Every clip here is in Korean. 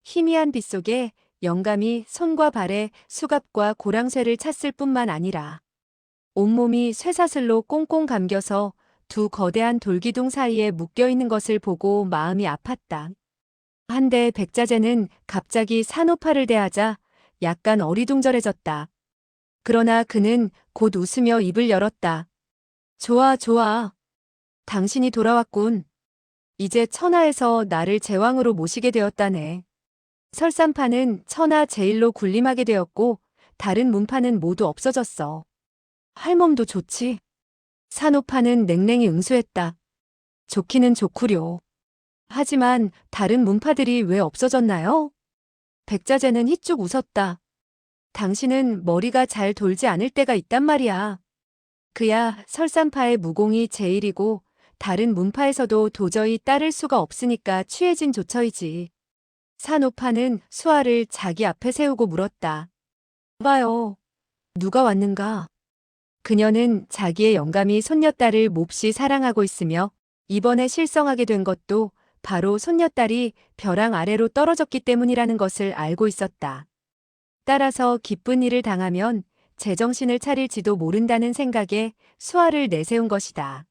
희미한 빛 속에 영감이 손과 발에 수갑과 고랑쇠를 찼을 뿐만 아니라 온몸이 쇠사슬로 꽁꽁 감겨서 두 거대한 돌기둥 사이에 묶여 있는 것을 보고 마음이 아팠다. 한데 백자재는 갑자기 산호파를 대하자 약간 어리둥절해졌다. 그러나 그는 곧 웃으며 입을 열었다. 좋아, 좋아. 당신이 돌아왔군. 이제 천하에서 나를 제왕으로 모시게 되었다네. 설산파는 천하 제일로 군림하게 되었고 다른 문파는 모두 없어졌어. 할멈도 좋지. 산호파는 냉랭히 응수했다. 좋기는 좋구려. 하지만 다른 문파들이 왜 없어졌나요? 백자재는 희쭉 웃었다. 당신은 머리가 잘 돌지 않을 때가 있단 말이야. 그야 설산파의 무공이 제일이고 다른 문파에서도 도저히 따를 수가 없으니까 취해진 조처이지. 산호파는 수아를 자기 앞에 세우고 물었다. 봐요. 누가 왔는가? 그녀는 자기의 영감이 손녀딸을 몹시 사랑하고 있으며 이번에 실성하게 된 것도 바로 손녀딸이 벼랑 아래로 떨어졌기 때문이라는 것을 알고 있었다. 따라서 기쁜 일을 당하면 제정신을 차릴지도 모른다는 생각에 수아를 내세운 것이다.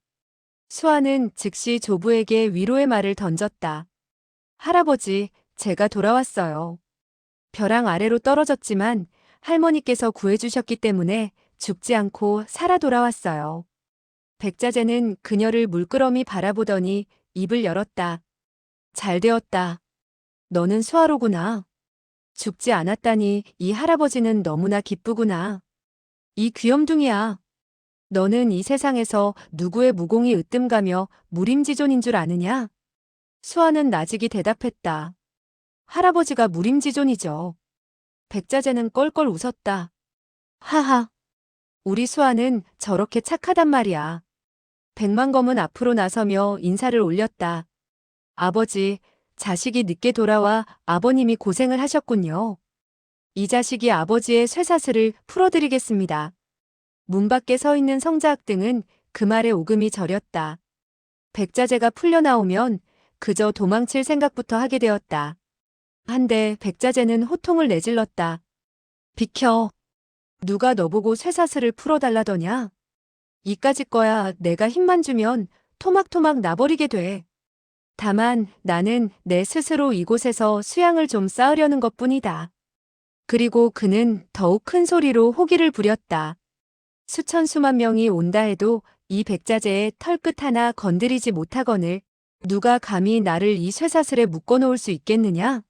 수아는 즉시 조부에게 위로의 말을 던졌다. 할아버지, 제가 돌아왔어요. 벼랑 아래로 떨어졌지만 할머니께서 구해주셨기 때문에 죽지 않고 살아 돌아왔어요. 백자재는 그녀를 물끄러미 바라보더니 입을 열었다. 잘 되었다. 너는 수아로구나. 죽지 않았다니 이 할아버지는 너무나 기쁘구나. 이 귀염둥이야. 너는 이 세상에서 누구의 무공이 으뜸가며 무림지존인 줄 아느냐? 수아는 나직이 대답했다. 할아버지가 무림지존이죠. 백자재는 껄껄 웃었다. 하하. 우리 수아는 저렇게 착하단 말이야. 백만검은 앞으로 나서며 인사를 올렸다. 아버지, 자식이 늦게 돌아와 아버님이 고생을 하셨군요. 이 자식이 아버지의 쇠사슬을 풀어드리겠습니다. 문 밖에 서 있는 성자학 등은 그 말에 오금이 저렸다. 백자재가 풀려나오면 그저 도망칠 생각부터 하게 되었다. 한데 백자재는 호통을 내질렀다. 비켜. 누가 너보고 쇠사슬을 풀어달라더냐? 이까짓 거야 내가 힘만 주면 토막토막 나버리게 돼. 다만 나는 내 스스로 이곳에서 수양을 좀 쌓으려는 것뿐이다. 그리고 그는 더욱 큰 소리로 호기를 부렸다. 수천 수만 명이 온다 해도 이 백자재의 털끝 하나 건드리지 못하거늘 누가 감히 나를 이 쇠사슬에 묶어놓을 수 있겠느냐?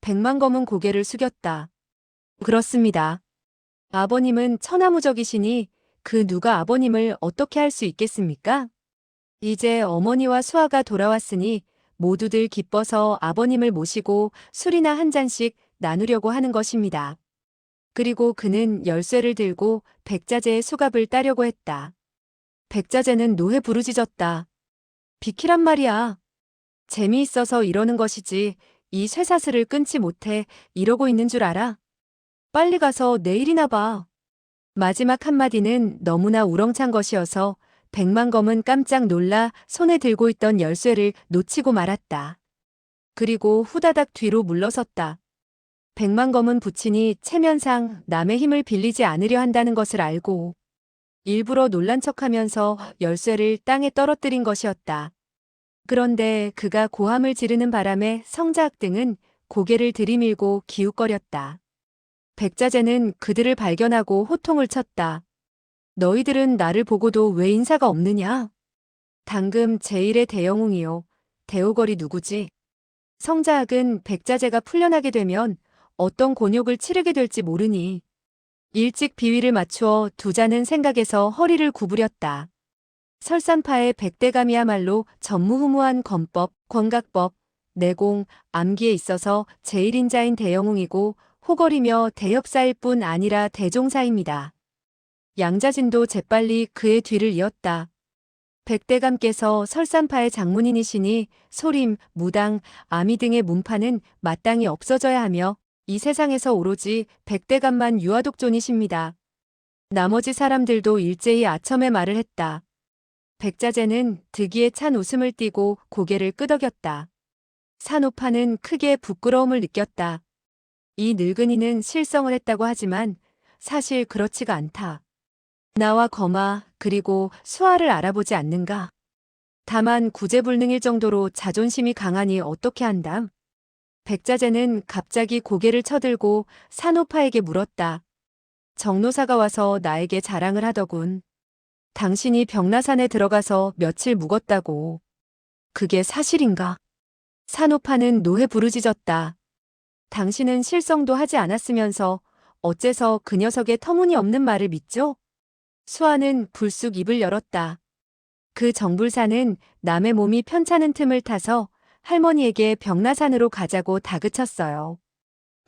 백만검은 고개를 숙였다. 그렇습니다. 아버님은 천하무적이시니 그 누가 아버님을 어떻게 할 수 있겠습니까? 이제 어머니와 수아가 돌아왔으니 모두들 기뻐서 아버님을 모시고 술이나 한 잔씩 나누려고 하는 것입니다. 그리고 그는 열쇠를 들고 백자재의 수갑을 따려고 했다. 백자재는 노해 부르짖었다. 비키란 말이야. 재미있어서 이러는 것이지 이 쇠사슬을 끊지 못해 이러고 있는 줄 알아? 빨리 가서 내일이나 봐. 마지막 한마디는 너무나 우렁찬 것이어서 백만검은 깜짝 놀라 손에 들고 있던 열쇠를 놓치고 말았다. 그리고 후다닥 뒤로 물러섰다. 백만검은 부친이 체면상 남의 힘을 빌리지 않으려 한다는 것을 알고 일부러 놀란 척하면서 열쇠를 땅에 떨어뜨린 것이었다. 그런데 그가 고함을 지르는 바람에 성자학 등은 고개를 들이밀고 기웃거렸다. 백자재는 그들을 발견하고 호통을 쳤다. 너희들은 나를 보고도 왜 인사가 없느냐? 당금 제1의 대영웅이요. 대오걸이 누구지? 성자학은 백자재가 풀려나게 되면 어떤 곤욕을 치르게 될지 모르니 일찍 비위를 맞추어 두자는 생각에서 허리를 구부렸다. 설산파의 백대감이야말로 전무후무한 권법, 권각법, 내공, 암기에 있어서 제1인자인 대영웅이고 호걸이며 대협사일 뿐 아니라 대종사입니다. 양자진도 재빨리 그의 뒤를 이었다. 백대감께서 설산파의 장문인이시니 소림, 무당, 아미 등의 문파는 마땅히 없어져야 하며 이 세상에서 오로지 백대감만 유아독존이십니다. 나머지 사람들도 일제히 아첨의 말을 했다. 백자재는 득이에 찬 웃음을 띠고 고개를 끄덕였다. 산오파는 크게 부끄러움을 느꼈다. 이 늙은이는 실성을 했다고 하지만 사실 그렇지가 않다. 나와 거마 그리고 수아를 알아보지 않는가? 다만 구제불능일 정도로 자존심이 강하니 어떻게 한담? 백자재는 갑자기 고개를 쳐들고 산오파에게 물었다. 정노사가 와서 나에게 자랑을 하더군. 당신이 벽라산에 들어가서 며칠 묵었다고. 그게 사실인가? 산오파는 노해 부르짖었다. 당신은 실성도 하지 않았으면서 어째서 그 녀석의 터무니없는 말을 믿죠? 수아는 불쑥 입을 열었다. 그 정불사는 남의 몸이 편찮은 틈을 타서 할머니에게 벽라산으로 가자고 다그쳤어요.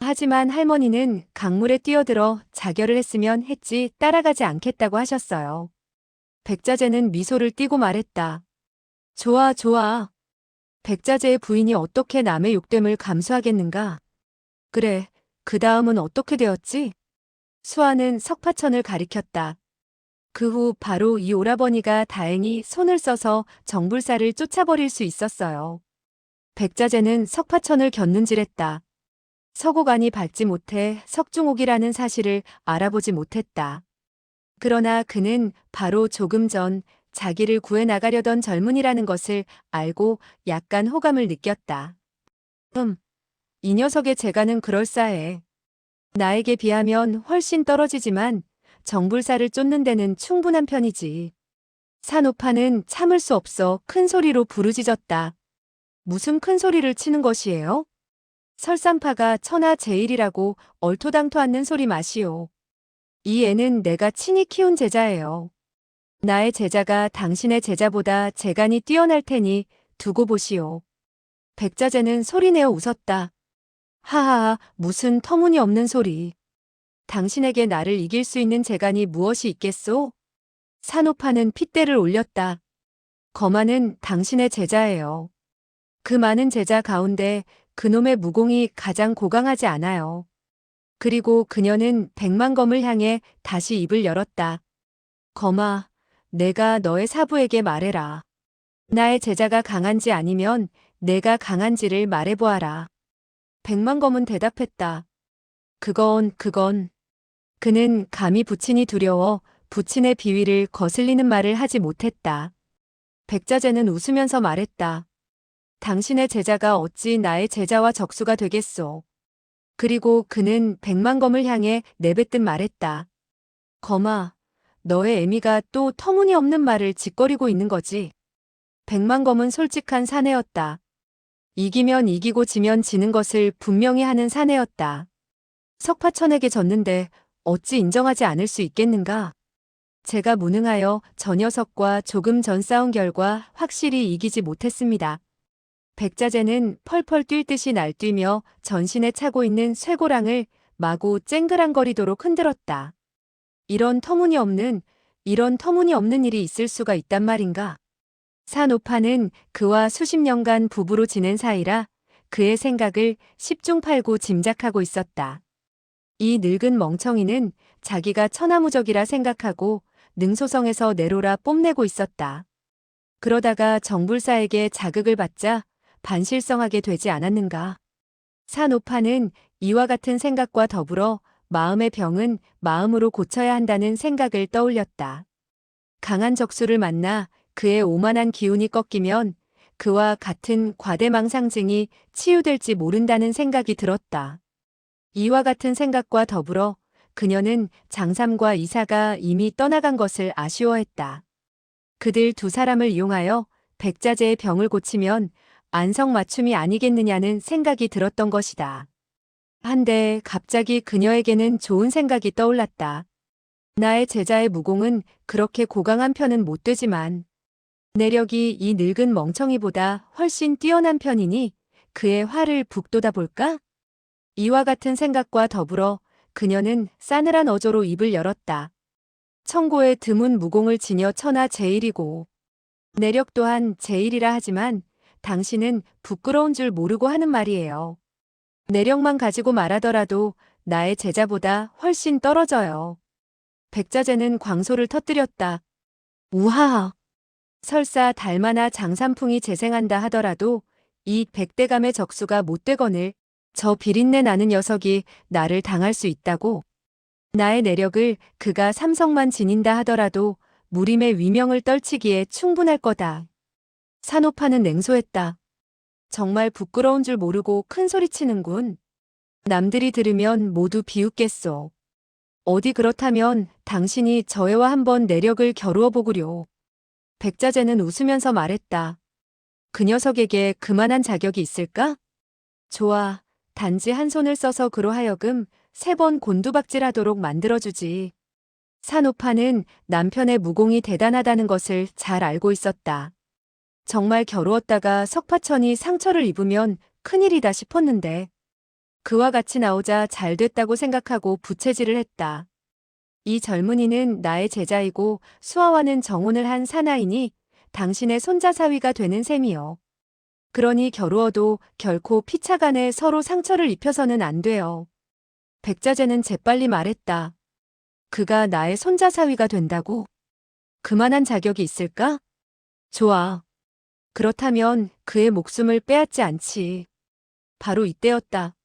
하지만 할머니는 강물에 뛰어들어 자결을 했으면 했지 따라가지 않겠다고 하셨어요. 백자재는 미소를 띠고 말했다. 좋아, 좋아. 백자재의 부인이 어떻게 남의 욕됨을 감수하겠는가? 그래, 그 다음은 어떻게 되었지? 수아는 석파천을 가리켰다. 그 후 바로 이 오라버니가 다행히 손을 써서 정불사를 쫓아버릴 수 있었어요. 백자재는 석파천을 곁눈질했다. 서고간이 밟지 못해 석중옥이라는 사실을 알아보지 못했다. 그러나 그는 바로 조금 전 자기를 구해 나가려던 젊은이라는 것을 알고 약간 호감을 느꼈다. 이 녀석의 재간은 그럴싸해. 나에게 비하면 훨씬 떨어지지만 정불사를 쫓는 데는 충분한 편이지. 산오파는 참을 수 없어 큰 소리로 부르짖었다. 무슨 큰 소리를 치는 것이에요? 설산파가 천하제일이라고 얼토당토 않는 소리 마시오. 이 애는 내가 친히 키운 제자예요. 나의 제자가 당신의 제자보다 재간이 뛰어날 테니 두고 보시오. 백자재는 소리내어 웃었다. 하하하, 무슨 터무니없는 소리. 당신에게 나를 이길 수 있는 재간이 무엇이 있겠소? 산오파는 핏대를 올렸다. 거마는 당신의 제자예요. 그 많은 제자 가운데 그놈의 무공이 가장 고강하지 않아요. 그리고 그녀는 백만검을 향해 다시 입을 열었다. 거마, 내가 너의 사부에게 말해라. 나의 제자가 강한지 아니면 내가 강한지를 말해보아라. 백만검은 대답했다. 그건. 그는 감히 부친이 두려워 부친의 비위를 거슬리는 말을 하지 못했다. 백자재는 웃으면서 말했다. 당신의 제자가 어찌 나의 제자와 적수가 되겠소. 그리고 그는 백만검을 향해 내뱉듯 말했다. 거마, 너의 애미가 또 터무니없는 말을 짓거리고 있는 거지. 백만검은 솔직한 사내였다. 이기면 이기고 지면 지는 것을 분명히 하는 사내였다. 석파천에게 졌는데 어찌 인정하지 않을 수 있겠는가? 제가 무능하여 저 녀석과 조금 전 싸운 결과 확실히 이기지 못했습니다. 백자재는 펄펄 뛸 듯이 날뛰며 전신에 차고 있는 쇠고랑을 마구 쨍그랑거리도록 흔들었다. 이런 터무니없는 일이 있을 수가 있단 말인가? 산오파는 그와 수십 년간 부부로 지낸 사이라 그의 생각을 십중팔구 짐작하고 있었다. 이 늙은 멍청이는 자기가 천하무적이라 생각하고 능소성에서 내로라 뽐내고 있었다. 그러다가 정불사에게 자극을 받자 반실성하게 되지 않았는가. 산오파는 이와 같은 생각과 더불어 마음의 병은 마음으로 고쳐야 한다는 생각을 떠올렸다. 강한 적수를 만나 그의 오만한 기운이 꺾이면 그와 같은 과대망상증이 치유될지 모른다는 생각이 들었다. 이와 같은 생각과 더불어 그녀는 장삼과 이사가 이미 떠나간 것을 아쉬워했다. 그들 두 사람을 이용하여 백자재의 병을 고치면 안성맞춤이 아니겠느냐는 생각이 들었던 것이다. 한데 갑자기 그녀에게는 좋은 생각이 떠올랐다. 나의 제자의 무공은 그렇게 고강한 편은 못 되지만 내력이 이 늙은 멍청이보다 훨씬 뛰어난 편이니 그의 화를 북돋아 볼까? 이와 같은 생각과 더불어 그녀는 싸늘한 어조로 입을 열었다. 청고의 드문 무공을 지녀 천하 제일이고 내력 또한 제일이라 하지만 당신은 부끄러운 줄 모르고 하는 말이에요. 내력만 가지고 말하더라도 나의 제자보다 훨씬 떨어져요. 백자재는 광소를 터뜨렸다. 우하하. 설사 달마나 장산풍이 재생한다 하더라도 이 백대감의 적수가 못되거늘 저 비린내 나는 녀석이 나를 당할 수 있다고. 나의 내력을 그가 삼성만 지닌다 하더라도 무림의 위명을 떨치기에 충분할 거다. 산호파는 냉소했다. 정말 부끄러운 줄 모르고 큰 소리치는군. 남들이 들으면 모두 비웃겠소. 어디 그렇다면 당신이 저 애와 한번 내력을 겨루어 보구려. 백자재는 웃으면서 말했다. 그 녀석에게 그만한 자격이 있을까? 좋아. 단지 한 손을 써서 그로 하여금 3번 곤두박질하도록 만들어주지. 산호파는 남편의 무공이 대단하다는 것을 잘 알고 있었다. 정말 겨루었다가 석파천이 상처를 입으면 큰일이다 싶었는데 그와 같이 나오자 잘 됐다고 생각하고 부채질을 했다. 이 젊은이는 나의 제자이고 수아와는 정혼을 한 사나이니 당신의 손자사위가 되는 셈이요. 그러니 겨루어도 결코 피차간에 서로 상처를 입혀서는 안 돼요. 백자재는 재빨리 말했다. 그가 나의 손자사위가 된다고? 그만한 자격이 있을까? 좋아. 그렇다면 그의 목숨을 빼앗지 않지. 바로 이때였다.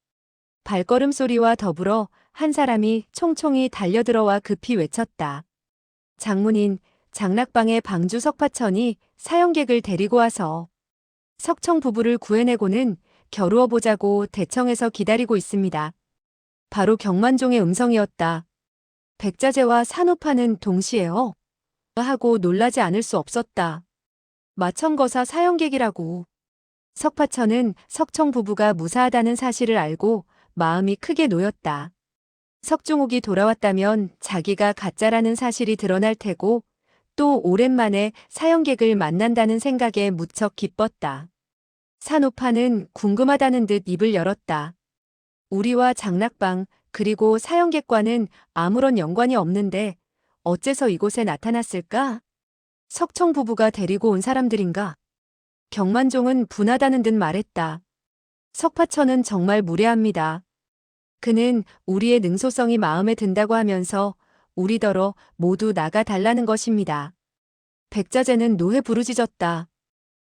발걸음 소리와 더불어 한 사람이 총총히 달려들어와 급히 외쳤다. 장문인 장락방의 방주 석파천이 사형객을 데리고 와서 석청 부부를 구해내고는 겨루어 보자고 대청에서 기다리고 있습니다. 바로 경만종의 음성이었다. 백자재와 산호파는 동시에요. 하고 놀라지 않을 수 없었다. 마천거사 사형객이라고. 석파천은 석청 부부가 무사하다는 사실을 알고 마음이 크게 놓였다. 석중옥이 돌아왔다면 자기가 가짜라는 사실이 드러날 테고 또 오랜만에 사형객을 만난다는 생각에 무척 기뻤다. 산호파는 궁금하다는 듯 입을 열었다. 우리와 장락방 그리고 사형객과는 아무런 연관이 없는데 어째서 이곳에 나타났을까? 석청 부부가 데리고 온 사람들인가? 경만종은 분하다는 듯 말했다. 석파천은 정말 무례합니다. 그는 우리의 능소성이 마음에 든다고 하면서 우리더러 모두 나가 달라는 것입니다. 백자재는 노해 부르짖었다.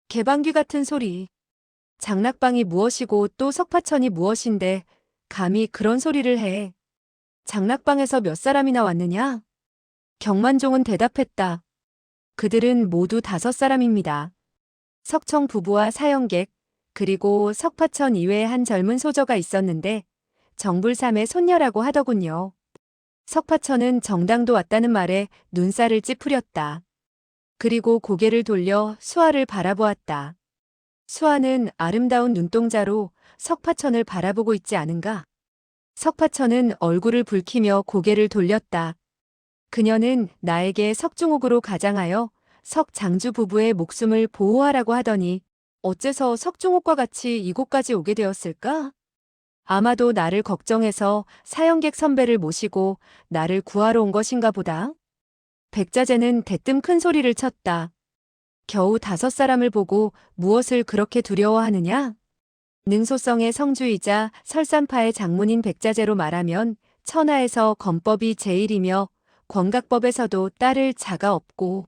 개방귀 같은 소리. 장락방이 무엇이고 또 석파천이 무엇인데 감히 그런 소리를 해. 장락방에서 몇 사람이나 왔느냐? 경만종은 대답했다. 그들은 모두 5사람입니다. 석청 부부와 사형객, 그리고 석파천 이외에 한 젊은 소저가 있었는데 정불삼의 손녀라고 하더군요. 석파천은 정당도 왔다는 말에 눈살을 찌푸렸다. 그리고 고개를 돌려 수아를 바라보았다. 수아는 아름다운 눈동자로 석파천을 바라보고 있지 않은가? 석파천은 얼굴을 붉히며 고개를 돌렸다. 그녀는 나에게 석중옥으로 가장하여 석장주 부부의 목숨을 보호하라고 하더니 어째서 석중옥과 같이 이곳까지 오게 되었을까? 아마도 나를 걱정해서 사형객 선배를 모시고 나를 구하러 온 것인가 보다. 백자재는 대뜸 큰 소리를 쳤다. 겨우 5사람을 보고 무엇을 그렇게 두려워하느냐? 능소성의 성주이자 설산파의 장문인 백자재로 말하면 천하에서 건법이 제일이며 권각법에서도 따를 자가 없고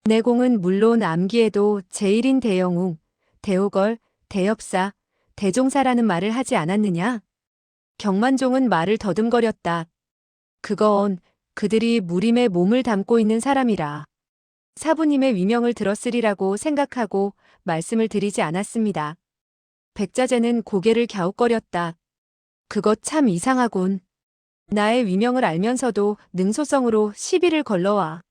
내공은 물론 암기에도 제일인 대영웅, 대오걸, 대엽사, 대종사라는 말을 하지 않았느냐? 경만종은 말을 더듬거렸다. 그건 그들이 무림에 몸을 담고 있는 사람이라. 사부님의 위명을 들었으리라고 생각하고 말씀을 드리지 않았습니다. 백자재는 고개를 갸웃거렸다. 그것 참 이상하군. 나의 위명을 알면서도 능소성으로 시비를 걸러와.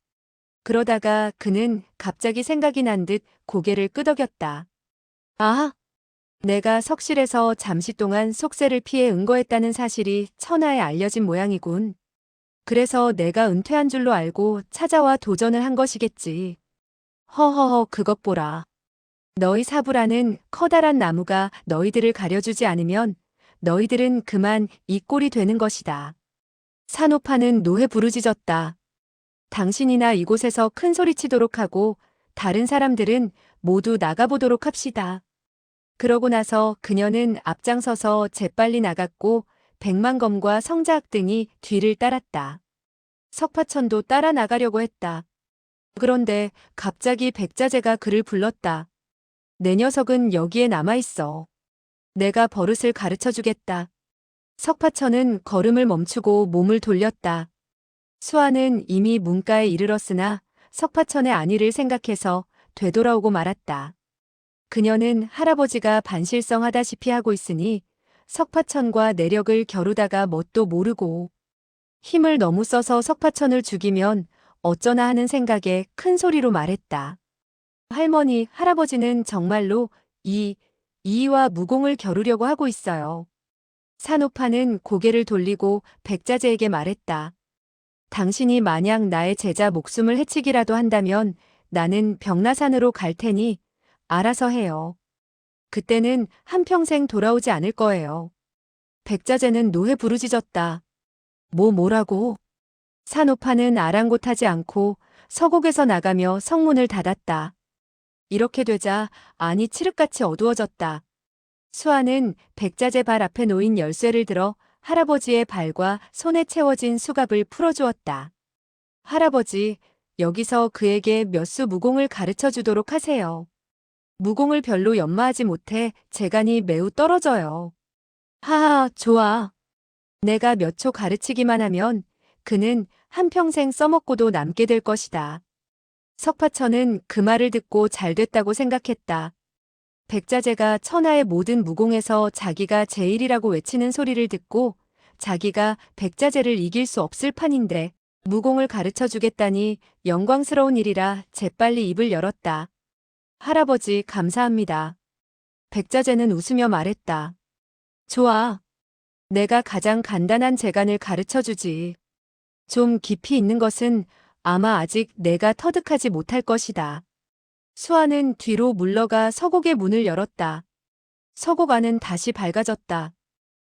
그러다가 그는 갑자기 생각이 난 듯 고개를 끄덕였다. 아, 내가 석실에서 잠시 동안 속세를 피해 은거했다는 사실이 천하에 알려진 모양이군. 그래서 내가 은퇴한 줄로 알고 찾아와 도전을 한 것이겠지. 허허허 그것 보라. 너희 사부라는 커다란 나무가 너희들을 가려주지 않으면 너희들은 그만 이 꼴이 되는 것이다. 산호파는 노해 부르짖었다. 당신이나 이곳에서 큰 소리치도록 하고 다른 사람들은 모두 나가보도록 합시다. 그러고 나서 그녀는 앞장서서 재빨리 나갔고 백만검과 성자학 등이 뒤를 따랐다. 석파천도 따라 나가려고 했다. 그런데 갑자기 백자재가 그를 불렀다. 내 녀석은 여기에 남아있어. 내가 버릇을 가르쳐 주겠다. 석파천은 걸음을 멈추고 몸을 돌렸다. 수아는 이미 문가에 이르렀으나 석파천의 안위를 생각해서 되돌아오고 말았다. 그녀는 할아버지가 반실성하다시피 하고 있으니 석파천과 내력을 겨루다가 뭣도 모르고 힘을 너무 써서 석파천을 죽이면 어쩌나 하는 생각에 큰 소리로 말했다. 할머니, 할아버지는 정말로 이이와 무공을 겨루려고 하고 있어요. 산호파는 고개를 돌리고 백자재에게 말했다. 당신이 만약 나의 제자 목숨을 해치기라도 한다면 나는 병나산으로 갈 테니 알아서 해요. 그때는 한평생 돌아오지 않을 거예요. 백자재는 노해 부르짖었다. 뭐라고? 산호파는 아랑곳하지 않고 서곡에서 나가며 성문을 닫았다. 이렇게 되자 안이 칠흑같이 어두워졌다. 수아는 백자재 발 앞에 놓인 열쇠를 들어 할아버지의 발과 손에 채워진 수갑을 풀어주었다. 할아버지, 여기서 그에게 몇 수 무공을 가르쳐 주도록 하세요. 무공을 별로 연마하지 못해 재간이 매우 떨어져요. 하하, 좋아. 내가 몇 초 가르치기만 하면 그는 한평생 써먹고도 남게 될 것이다. 석파천은 그 말을 듣고 잘됐다고 생각했다. 백자재가 천하의 모든 무공에서 자기가 제일이라고 외치는 소리를 듣고 자기가 백자재를 이길 수 없을 판인데 무공을 가르쳐 주겠다니 영광스러운 일이라 재빨리 입을 열었다. 할아버지, 감사합니다. 백자재는 웃으며 말했다. 좋아. 내가 가장 간단한 재간을 가르쳐 주지. 좀 깊이 있는 것은 아마 아직 내가 터득하지 못할 것이다. 수아는 뒤로 물러가 서곡의 문을 열었다. 서곡 안은 다시 밝아졌다.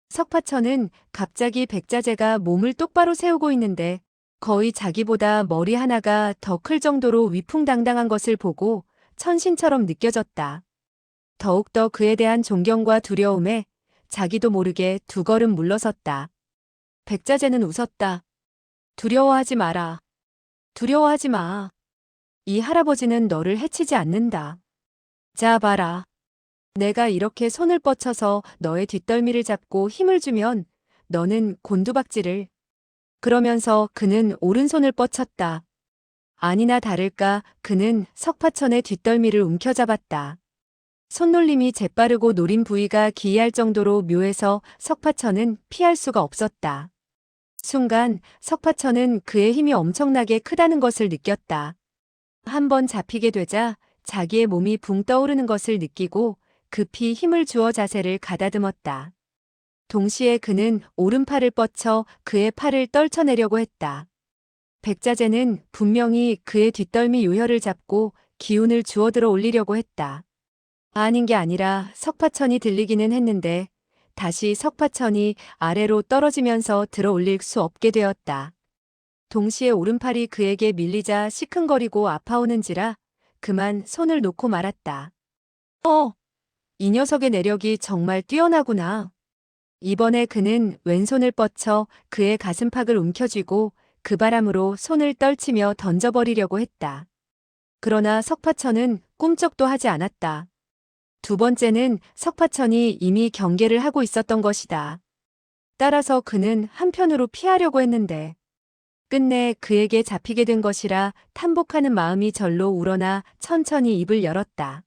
석파천은 갑자기 백자재가 몸을 똑바로 세우고 있는데 거의 자기보다 머리 하나가 더 클 정도로 위풍당당한 것을 보고 천신처럼 느껴졌다. 더욱더 그에 대한 존경과 두려움에 자기도 모르게 두 걸음 물러섰다. 백자재는 웃었다. 두려워하지 마라. 두려워하지 마. 이 할아버지는 너를 해치지 않는다. 자, 봐라. 내가 이렇게 손을 뻗쳐서 너의 뒷덜미를 잡고 힘을 주면 너는 곤두박질을. 그러면서 그는 오른손을 뻗쳤다. 아니나 다를까 그는 석파천의 뒷덜미를 움켜잡았다. 손놀림이 재빠르고 노린 부위가 기이할 정도로 묘해서 석파천은 피할 수가 없었다. 순간 석파천은 그의 힘이 엄청나게 크다는 것을 느꼈다. 한번 잡히게 되자 자기의 몸이 붕 떠오르는 것을 느끼고 급히 힘을 주어 자세를 가다듬었다. 동시에 그는 오른팔을 뻗쳐 그의 팔을 떨쳐내려고 했다. 백자재는 분명히 그의 뒷덜미 요혈을 잡고 기운을 주워들어 올리려고 했다. 아닌 게 아니라 석파천이 들리기는 했는데 다시 석파천이 아래로 떨어지면서 들어 올릴 수 없게 되었다. 동시에 오른팔이 그에게 밀리자 시큰거리고 아파오는지라 그만 손을 놓고 말았다. 이 녀석의 내력이 정말 뛰어나구나. 이번에 그는 왼손을 뻗쳐 그의 가슴팍을 움켜쥐고 그 바람으로 손을 떨치며 던져버리려고 했다. 그러나 석파천은 꿈쩍도 하지 않았다. 두 번째는 석파천이 이미 경계를 하고 있었던 것이다. 따라서 그는 한편으로 피하려고 했는데 끝내 그에게 잡히게 된 것이라 탄복하는 마음이 절로 우러나 천천히 입을 열었다.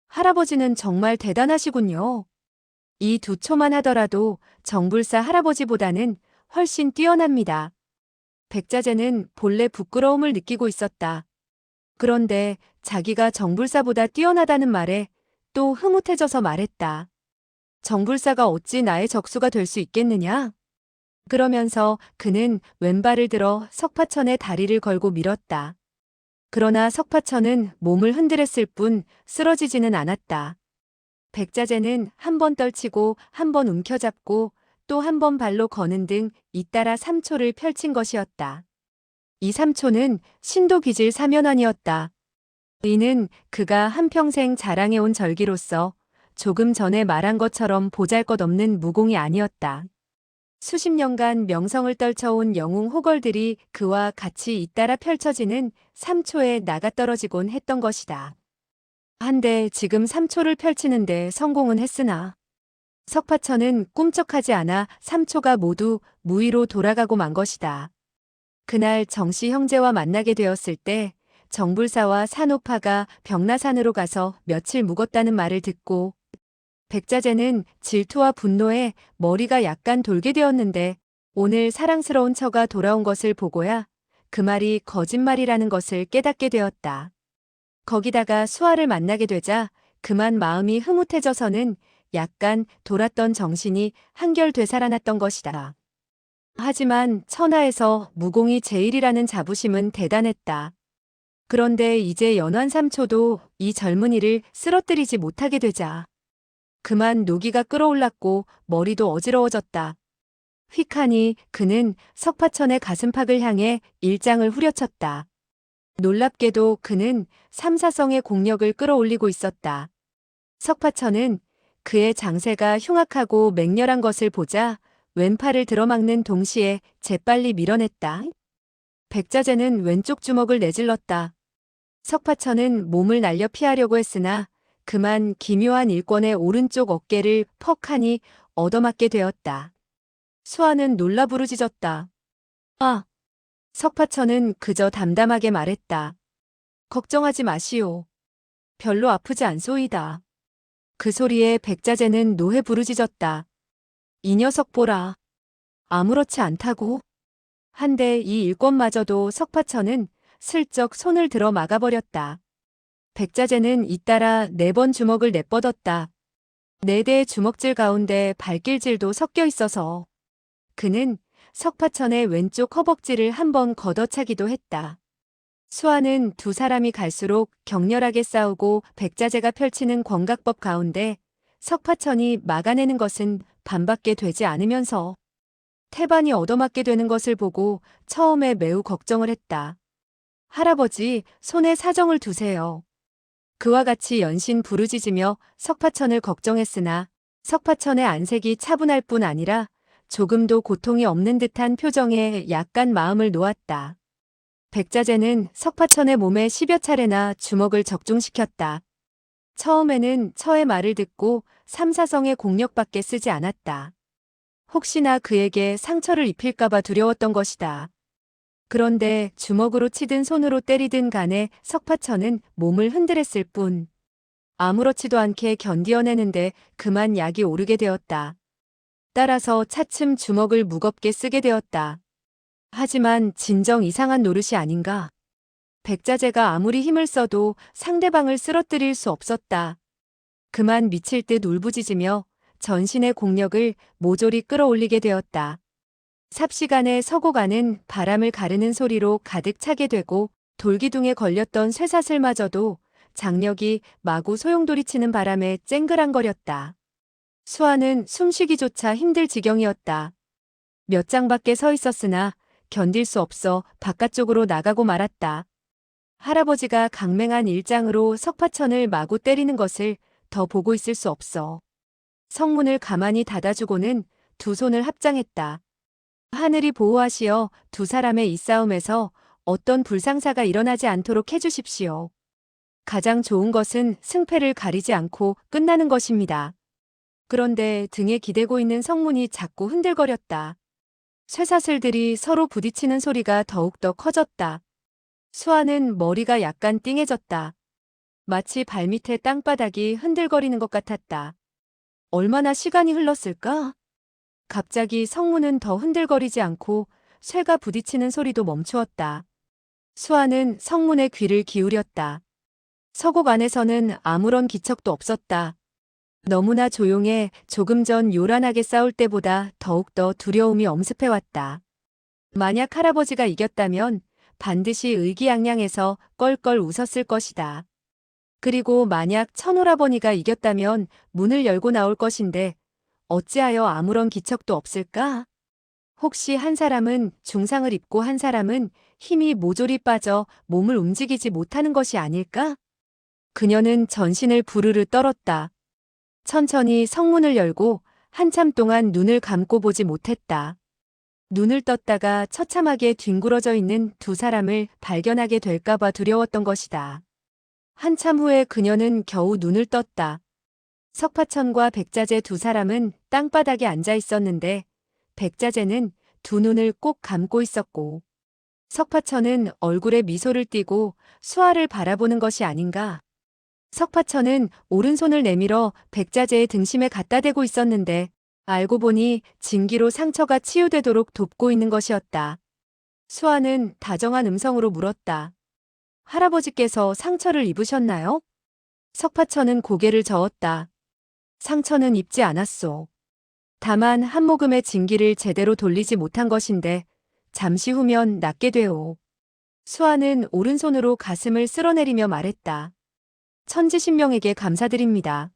할아버지는 정말 대단하시군요. 이 두 초만 하더라도 정불사 할아버지보다는 훨씬 뛰어납니다. 백자재는 본래 부끄러움을 느끼고 있었다. 그런데 자기가 정불사보다 뛰어나다는 말에 또 흐뭇해져서 말했다. 정불사가 어찌 나의 적수가 될 수 있겠느냐? 그러면서 그는 왼발을 들어 석파천의 다리를 걸고 밀었다. 그러나 석파천은 몸을 흔들었을 뿐 쓰러지지는 않았다. 백자재는 한 번 떨치고 한 번 움켜잡고 또 한 번 발로 거는 등 잇따라 3초를 펼친 것이었다. 이 3초는 신도기질 사면환이었다. 이는 그가 한평생 자랑해온 절기로서 조금 전에 말한 것처럼 보잘것없는 무공이 아니었다. 수십 년간 명성을 떨쳐온 영웅 호걸들이 그와 같이 잇따라 펼쳐지는 3초에 나가떨어지곤 했던 것이다. 한데 지금 3초를 펼치는데 성공은 했으나 석파천은 꿈쩍하지 않아 3초가 모두 무의로 돌아가고 만 것이다. 그날 정씨 형제와 만나게 되었을 때 정불사와 산호파가 벽나산으로 가서 며칠 묵었다는 말을 듣고 백자재는 질투와 분노에 머리가 약간 돌게 되었는데 오늘 사랑스러운 처가 돌아온 것을 보고야 그 말이 거짓말이라는 것을 깨닫게 되었다. 거기다가 수아를 만나게 되자 그만 마음이 흐뭇해져서는 약간 돌았던 정신이 한결 되살아났던 것이다. 하지만 천하에서 무공이 제일이라는 자부심은 대단했다. 그런데 이제 연환삼초도 이 젊은이를 쓰러뜨리지 못하게 되자 그만 노기가 끓어올랐고 머리도 어지러워졌다. 휙하니 그는 석파천의 가슴팍을 향해 일장을 후려쳤다. 놀랍게도 그는 삼사성의 공력을 끌어올리고 있었다. 석파천은 그의 장세가 흉악하고 맹렬한 것을 보자 왼팔을 들어막는 동시에 재빨리 밀어냈다. 백자재는 왼쪽 주먹을 내질렀다. 석파천은 몸을 날려 피하려고 했으나 그만 기묘한 일권의 오른쪽 어깨를 퍽하니 얻어맞게 되었다. 수아는 놀라 부르짖었다. 아! 석파천은 그저 담담하게 말했다. 걱정하지 마시오. 별로 아프지 않소이다. 그 소리에 백자재는 노해 부르짖었다. 이 녀석 보라. 아무렇지 않다고. 한데 이 일권마저도 석파천은 슬쩍 손을 들어 막아버렸다. 백자재는 잇따라 4번 주먹을 내뻗었다. 4대의 주먹질 가운데 발길질도 섞여 있어서 그는 석파천의 왼쪽 허벅지를 한번 걷어차기도 했다. 수아는 두 사람이 갈수록 격렬하게 싸우고 백자재가 펼치는 권각법 가운데 석파천이 막아내는 것은 반밖에 되지 않으면서 태반이 얻어맞게 되는 것을 보고 처음에 매우 걱정을 했다. 할아버지, 손에 사정을 두세요. 그와 같이 연신 부르짖으며 석파천을 걱정했으나 석파천의 안색이 차분할 뿐 아니라 조금도 고통이 없는 듯한 표정에 약간 마음을 놓았다. 백자재는 석파천의 몸에 10여 차례나 주먹을 적중시켰다. 처음에는 처의 말을 듣고 삼사성의 공력밖에 쓰지 않았다. 혹시나 그에게 상처를 입힐까봐 두려웠던 것이다. 그런데 주먹으로 치든 손으로 때리든 간에 석파천은 몸을 흔들었을 뿐 아무렇지도 않게 견디어내는데 그만 약이 오르게 되었다. 따라서 차츰 주먹을 무겁게 쓰게 되었다. 하지만 진정 이상한 노릇이 아닌가. 백자재가 아무리 힘을 써도 상대방을 쓰러뜨릴 수 없었다. 그만 미칠 듯 울부짖으며 전신의 공력을 모조리 끌어올리게 되었다. 삽시간에 서고가는 바람을 가르는 소리로 가득 차게 되고 돌기둥에 걸렸던 쇠사슬마저도 장력이 마구 소용돌이치는 바람에 쨍그랑거렸다. 수아는 숨쉬기조차 힘들 지경이었다. 몇 장밖에 서 있었으나 견딜 수 없어 바깥쪽으로 나가고 말았다. 할아버지가 강맹한 일장으로 석파천을 마구 때리는 것을 더 보고 있을 수 없어. 성문을 가만히 닫아주고는 두 손을 합장했다. 하늘이 보호하시어 두 사람의 이 싸움에서 어떤 불상사가 일어나지 않도록 해주십시오. 가장 좋은 것은 승패를 가리지 않고 끝나는 것입니다. 그런데 등에 기대고 있는 성문이 자꾸 흔들거렸다. 쇠사슬들이 서로 부딪히는 소리가 더욱더 커졌다. 수아는 머리가 약간 띵해졌다. 마치 발밑에 땅바닥이 흔들거리는 것 같았다. 얼마나 시간이 흘렀을까? 갑자기 성문은 더 흔들거리지 않고 쇠가 부딪히는 소리도 멈추었다. 수아는 성문에 귀를 기울였다. 서곡 안에서는 아무런 기척도 없었다. 너무나 조용해 조금 전 요란하게 싸울 때보다 더욱더 두려움이 엄습해왔다. 만약 할아버지가 이겼다면 반드시 의기양양해서 껄껄 웃었을 것이다. 그리고 만약 천오라버니가 이겼다면 문을 열고 나올 것인데 어찌하여 아무런 기척도 없을까? 혹시 한 사람은 중상을 입고 한 사람은 힘이 모조리 빠져 몸을 움직이지 못하는 것이 아닐까? 그녀는 전신을 부르르 떨었다. 천천히 성문을 열고 한참 동안 눈을 감고 보지 못했다. 눈을 떴다가 처참하게 뒹굴어져 있는 두 사람을 발견하게 될까봐 두려웠던 것이다. 한참 후에 그녀는 겨우 눈을 떴다. 석파천과 백자재 두 사람은 땅바닥에 앉아 있었는데 백자재는 두 눈을 꼭 감고 있었고 석파천은 얼굴에 미소를 띠고 수아를 바라보는 것이 아닌가. 석파천은 오른손을 내밀어 백자재의 등심에 갖다 대고 있었는데 알고 보니 진기로 상처가 치유되도록 돕고 있는 것이었다. 수아는 다정한 음성으로 물었다. 할아버지께서 상처를 입으셨나요? 석파천은 고개를 저었다. 상처는 입지 않았소. 다만 한 모금의 진기를 제대로 돌리지 못한 것인데 잠시 후면 낫게 되오. 수아는 오른손으로 가슴을 쓸어내리며 말했다. 천지신명에게 감사드립니다.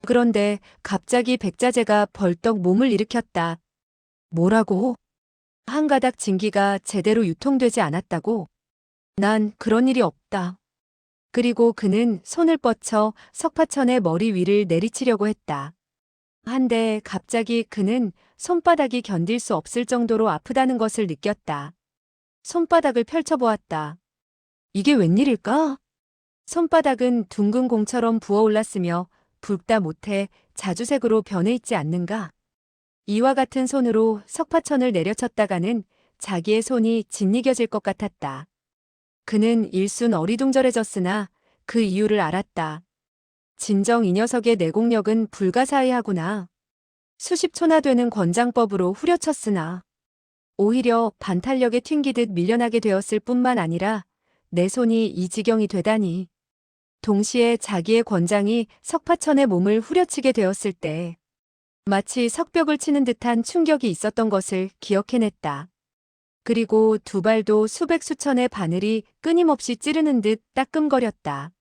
그런데 갑자기 백자재가 벌떡 몸을 일으켰다. 뭐라고? 한 가닥 진기가 제대로 유통되지 않았다고? 난 그런 일이 없다. 그리고 그는 손을 뻗쳐 석파천의 머리 위를 내리치려고 했다. 한데 갑자기 그는 손바닥이 견딜 수 없을 정도로 아프다는 것을 느꼈다. 손바닥을 펼쳐보았다. 이게 웬일일까? 손바닥은 둥근 공처럼 부어올랐으며 붉다 못해 자주색으로 변해 있지 않는가? 이와 같은 손으로 석파천을 내려쳤다가는 자기의 손이 짓이겨질 것 같았다. 그는 일순 어리둥절해졌으나 그 이유를 알았다. 진정 이 녀석의 내공력은 불가사의하구나. 수십 초나 되는 권장법으로 후려쳤으나 오히려 반탄력에 튕기듯 밀려나게 되었을 뿐만 아니라 내 손이 이 지경이 되다니. 동시에 자기의 권장이 석파천의 몸을 후려치게 되었을 때 마치 석벽을 치는 듯한 충격이 있었던 것을 기억해냈다. 그리고 두 발도 수백 수천의 바늘이 끊임없이 찌르는 듯 따끔거렸다.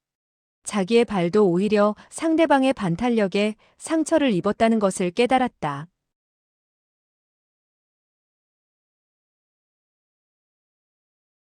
자기의 발도 오히려 상대방의 반탄력에 상처를 입었다는 것을 깨달았다.